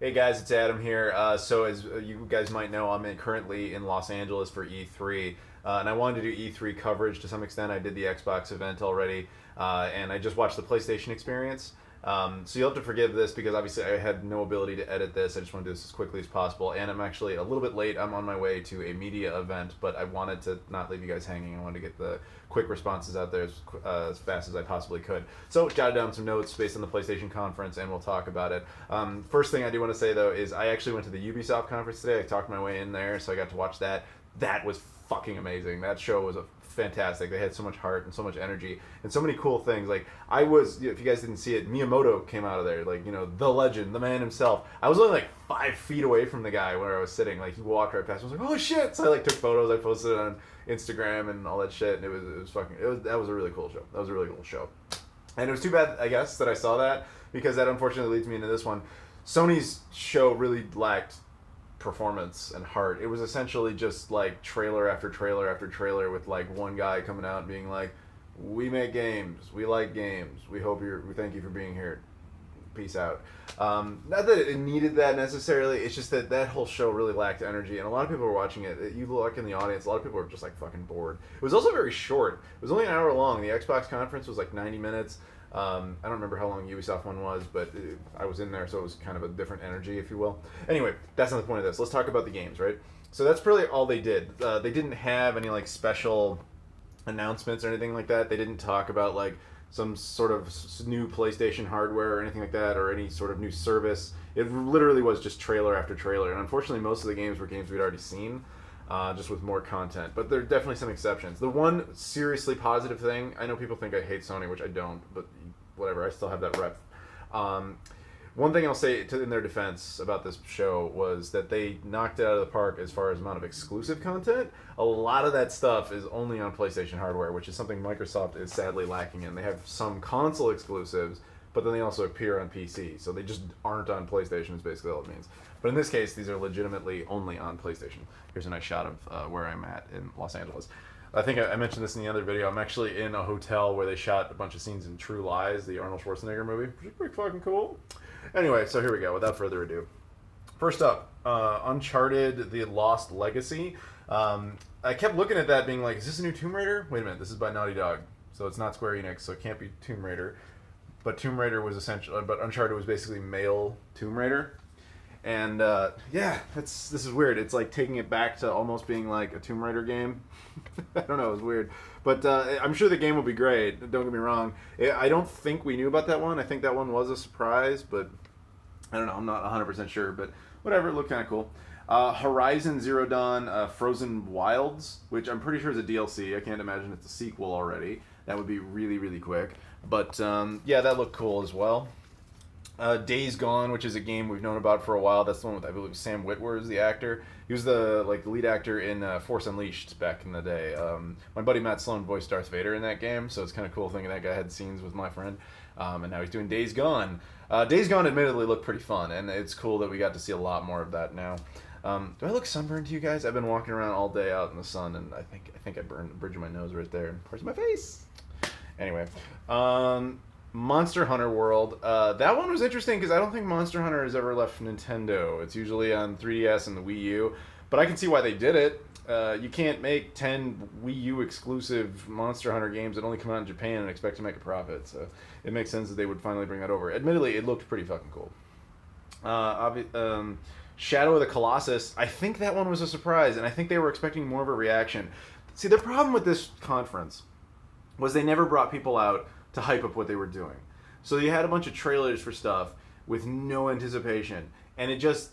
Hey guys, it's Adam here. So as you guys might know, currently in Los Angeles for E3, and I wanted to do E3 coverage to some extent. I did the Xbox event already, and I just watched the PlayStation experience. So you'll have to forgive this because obviously I had no ability to edit this. I just want to do this as quickly as possible, and I'm actually a little bit late. I'm on my way to a media event, but I wanted to not leave you guys hanging. I wanted to get the quick responses out there as fast as I possibly could. So jotted down some notes based on the PlayStation conference, and we'll talk about it. First thing I do want to say though is I actually went to the Ubisoft conference today. I talked my way in there, so I got to watch that. That was fucking amazing. That show was fantastic. They had so much heart and so much energy and so many cool things. Like if you guys didn't see it, Miyamoto came out of there, like, the legend, the man himself. I was only like 5 feet away from the guy where I was sitting. Like, he walked right past me. I was like, oh shit! So I took photos. I posted it on Instagram and all that shit. And that was a really cool show. That was a really cool show. And it was too bad, I guess, that I saw that, because that unfortunately leads me into this one. Sony's show really lacked performance and heart. It was essentially just like trailer after trailer after trailer with like one guy coming out and being like, "We make games. We like games. We thank you for being here. Peace out." Not that it needed that necessarily. It's just that whole show really lacked energy, and a lot of people were watching it. You look in the audience, a lot of people were just like fucking bored. It was also very short. It was only an hour long. The Xbox conference was like 90 minutes. I don't remember how long Ubisoft one was, but I was in there, so it was kind of a different energy, if you will. Anyway, that's not the point of this. Let's talk about the games, right? So that's really all they did. They didn't have any like special announcements or anything like that. They didn't talk about like some sort of new PlayStation hardware or anything like that, or any sort of new service. It literally was just trailer after trailer, and unfortunately most of the games were games we'd already seen, just with more content. But there are definitely some exceptions. The one seriously positive thing, I know people think I hate Sony, which I don't, but whatever, I still have that rep. One thing I'll say in their defense about this show was that they knocked it out of the park as far as amount of exclusive content. A lot of that stuff is only on PlayStation hardware, which is something Microsoft is sadly lacking in. They have some console exclusives, but then they also appear on PC, so they just aren't on PlayStation is basically all it means. But in this case, these are legitimately only on PlayStation. Here's a nice shot of where I'm at in Los Angeles. I think I mentioned this in the other video. I'm actually in a hotel where they shot a bunch of scenes in True Lies, the Arnold Schwarzenegger movie, which is pretty fucking cool. Anyway, so here we go. Without further ado, first up, Uncharted: The Lost Legacy. I kept looking at that, being like, "Is this a new Tomb Raider?" Wait a minute, this is by Naughty Dog, so it's not Square Enix, so it can't be Tomb Raider. But Tomb Raider was but Uncharted was basically male Tomb Raider. And this is weird. It's like taking it back to almost being like a Tomb Raider game. I don't know, it was weird. But I'm sure the game will be great. Don't get me wrong. I don't think we knew about that one. I think that one was a surprise, but I don't know. I'm not 100% sure, but whatever. It looked kind of cool. Horizon Zero Dawn Frozen Wilds, which I'm pretty sure is a DLC. I can't imagine it's a sequel already. That would be really, really quick. But that looked cool as well. Days Gone, which is a game we've known about for a while. That's the one with, I believe, Sam Witwer is the actor. He was the lead actor in Force Unleashed back in the day. My buddy Matt Sloan voiced Darth Vader in that game, so it's kind of cool thinking that guy had scenes with my friend. And now he's doing Days Gone. Days Gone admittedly looked pretty fun, and it's cool that we got to see a lot more of that now. Do I look sunburned to you guys? I've been walking around all day out in the sun, and I think I burned the bridge of my nose right there. Where's my face? Anyway, Monster Hunter World. That one was interesting because I don't think Monster Hunter has ever left Nintendo. It's usually on 3DS and the Wii U, but I can see why they did it. You can't make 10 Wii U exclusive Monster Hunter games that only come out in Japan and expect to make a profit, so it makes sense that they would finally bring that over. Admittedly, it looked pretty fucking cool. Shadow of the Colossus, I think that one was a surprise, and I think they were expecting more of a reaction. See, the problem with this conference was they never brought people out to hype up what they were doing. So you had a bunch of trailers for stuff with no anticipation, and it just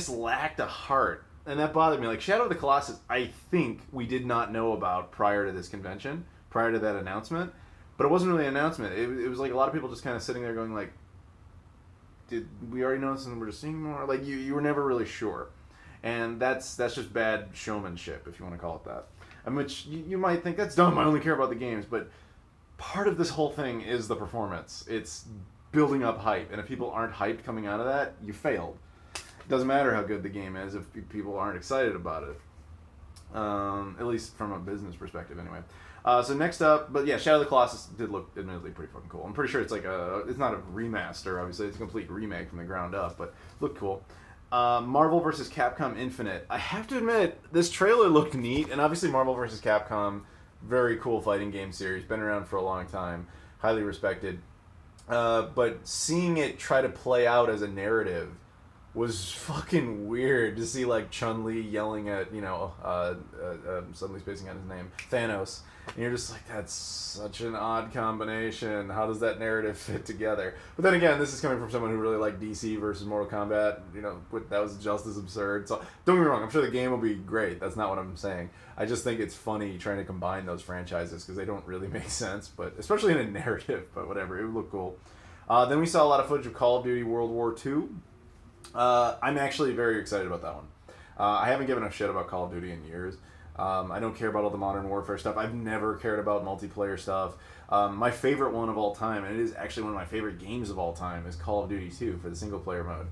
lacked a heart, and that bothered me. Like Shadow of the Colossus, I think we did not know about prior to this convention, prior to that announcement, but it wasn't really an announcement. It was like a lot of people just kind of sitting there going like, did we already know this and we're just seeing more? Like you were never really sure, and that's just bad showmanship, if you want to call it that. Which you might think that's dumb. I only care about the games, but part of this whole thing is the performance. It's building up hype, and if people aren't hyped coming out of that, you failed. It doesn't matter how good the game is if people aren't excited about it. At least from a business perspective, anyway. So next up, but yeah, Shadow of the Colossus did look admittedly pretty fucking cool. I'm pretty sure it's like it's not a remaster, obviously, it's a complete remake from the ground up, but looked cool. Marvel vs. Capcom Infinite. I have to admit, this trailer looked neat, and obviously Marvel vs. Capcom, very cool fighting game series, been around for a long time, highly respected. But seeing it try to play out as a narrative was fucking weird to see, like, Chun-Li yelling at, suddenly spacing out his name, Thanos. And you're just like, that's such an odd combination. How does that narrative fit together? But then again, this is coming from someone who really liked DC versus Mortal Kombat. That was just as absurd. So don't get me wrong, I'm sure the game will be great. That's not what I'm saying. I just think it's funny trying to combine those franchises because they don't really make sense, but especially in a narrative, but whatever. It would look cool. Then we saw a lot of footage of Call of Duty World War II. I'm actually very excited about that one. I haven't given a shit about Call of Duty in years. I don't care about all the Modern Warfare stuff. I've never cared about multiplayer stuff. My favorite one of all time, and it is actually one of my favorite games of all time, is Call of Duty 2 for the single player mode.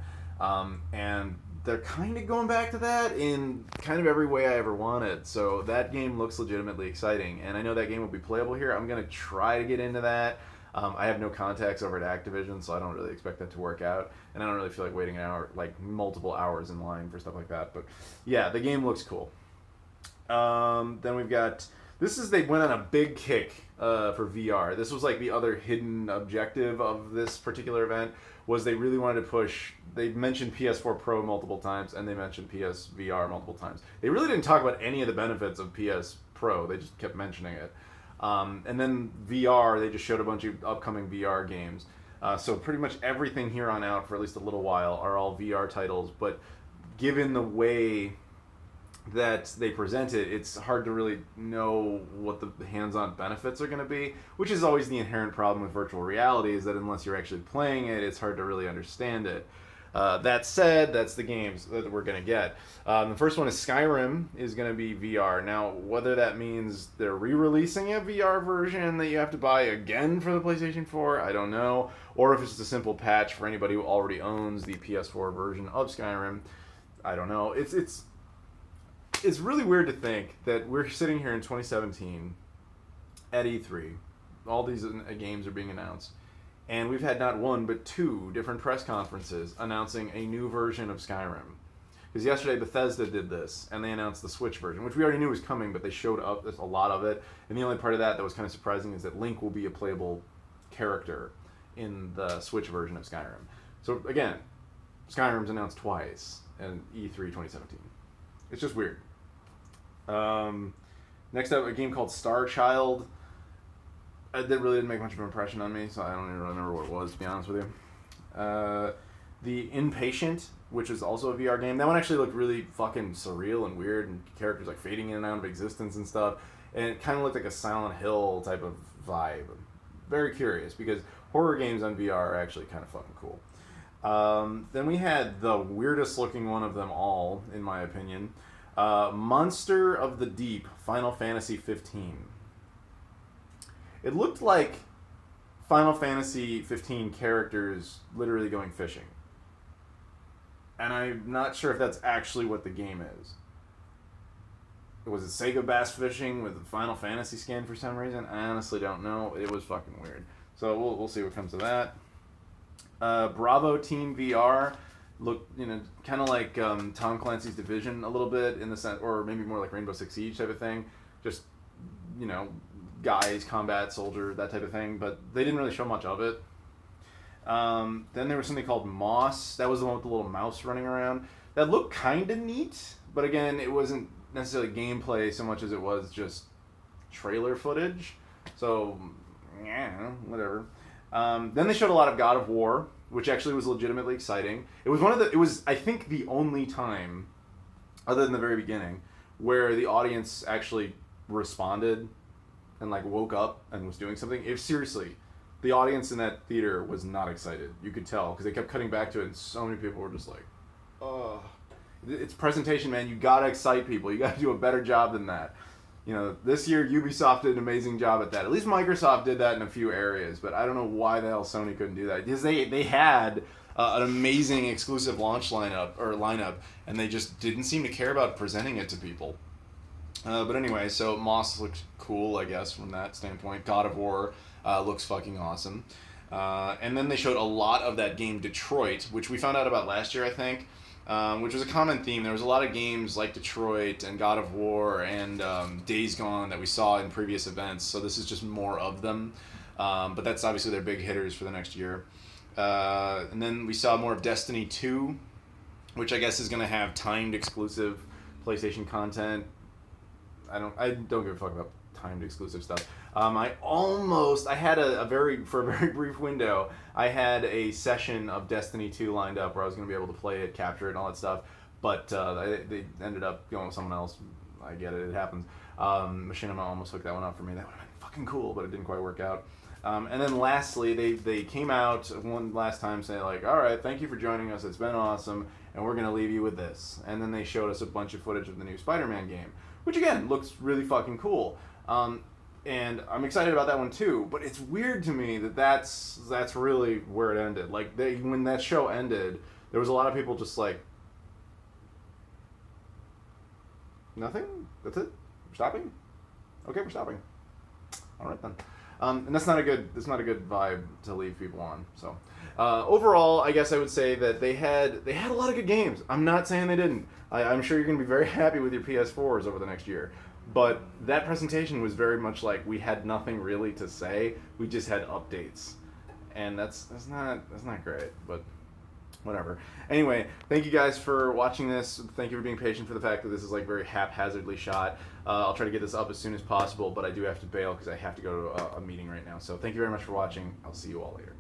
And they're kind of going back to that in kind of every way I ever wanted. So that game looks legitimately exciting. And I know that game will be playable here. I'm going to try to get into that. I have no contacts over at Activision, so I don't really expect that to work out. And I don't really feel like waiting multiple hours in line for stuff like that. But yeah, the game looks cool. Then we've got, they went on a big kick for VR. This was like the other hidden objective of this particular event, was they really wanted to push, they mentioned PS4 Pro multiple times, and they mentioned PSVR multiple times. They really didn't talk about any of the benefits of PS Pro, they just kept mentioning it. And then VR, they just showed a bunch of upcoming VR games. So pretty much everything here on out, for at least a little while, are all VR titles, but given the way that they present it, it's hard to really know what the hands-on benefits are going to be, which is always the inherent problem with virtual reality, is that unless you're actually playing it, it's hard to really understand it. That said, that's the games that we're going to get. The first one is Skyrim is going to be VR. Now, whether that means they're re-releasing a VR version that you have to buy again for the PlayStation 4, I don't know. Or if it's just a simple patch for anybody who already owns the PS4 version of Skyrim, I don't know. It's really weird to think that we're sitting here in 2017 at E3. All these games are being announced. And we've had not one, but two different press conferences announcing a new version of Skyrim. Because yesterday Bethesda did this, and they announced the Switch version, which we already knew was coming, but they showed up a lot of it. And the only part of that was kind of surprising is that Link will be a playable character in the Switch version of Skyrim. So again, Skyrim's announced twice in E3 2017. It's just weird. Next up, a game called Star Child. That really didn't make much of an impression on me, so I don't even remember what it was, to be honest with you. The Inpatient, which is also a VR game. That one actually looked really fucking surreal and weird, and characters like fading in and out of existence and stuff. And it kind of looked like a Silent Hill type of vibe. Very curious, because horror games on VR are actually kind of fucking cool. Then we had the weirdest looking one of them all, in my opinion. Monster of the Deep, Final Fantasy 15. It looked like Final Fantasy 15 characters literally going fishing. And I'm not sure if that's actually what the game is. Was it Sega Bass Fishing with the Final Fantasy skin for some reason? I honestly don't know. It was fucking weird. So we'll see what comes of that. Bravo Team VR looked, kind of like Tom Clancy's Division a little bit in the sense, or maybe more like Rainbow Six Siege type of thing. Just, guys, combat, soldier, that type of thing. But they didn't really show much of it. Then there was something called Moss. That was the one with the little mouse running around. That looked kind of neat, but again, it wasn't necessarily gameplay so much as it was just trailer footage. So, yeah, whatever. Then they showed a lot of God of War, which actually was legitimately exciting. It was I think the only time, other than the very beginning, where the audience actually responded and woke up and was doing something. Seriously, the audience in that theater was not excited. You could tell, because they kept cutting back to it, and so many people were just like, oh. It's presentation, man. You gotta excite people. You gotta do a better job than that. This year Ubisoft did an amazing job at that. At least Microsoft did that in a few areas, but I don't know why the hell Sony couldn't do that. Because they had an amazing exclusive launch lineup, and they just didn't seem to care about presenting it to people. But anyway, so Moss looks cool, I guess, from that standpoint. God of War looks fucking awesome. And then they showed a lot of that game Detroit, which we found out about last year, I think, which was a common theme. There was a lot of games like Detroit and God of War and Days Gone that we saw in previous events, so this is just more of them. But that's obviously their big hitters for the next year. And then we saw more of Destiny 2, which I guess is going to have timed exclusive PlayStation content. I don't give a fuck about timed exclusive stuff. I had for a very brief window, I had a session of Destiny 2 lined up where I was going to be able to play it, capture it, and all that stuff, but they ended up going with someone else. I get it happens. Machinima almost hooked that one up for me. That would have been fucking cool, but it didn't quite work out. And then lastly, they came out one last time saying like, all right, thank you for joining us, it's been awesome, and we're going to leave you with this. And then they showed us a bunch of footage of the new Spider-Man game, which again looks really fucking cool. And I'm excited about that one too, but it's weird to me that that's really where it ended. Like, when that show ended, there was a lot of people just like, nothing? That's it? We're stopping? Okay, we're stopping. All right then. And that's not a good vibe to leave people on. So overall, I guess I would say that they had a lot of good games. I'm not saying they didn't. I'm sure you're going to be very happy with your PS4s over the next year. But that presentation was very much like we had nothing really to say. We just had updates, and that's not great. But whatever. Anyway, thank you guys for watching this. Thank you for being patient for the fact that this is like very haphazardly shot. I'll try to get this up as soon as possible, but I do have to bail because I have to go to a meeting right now. So thank you very much for watching. I'll see you all later.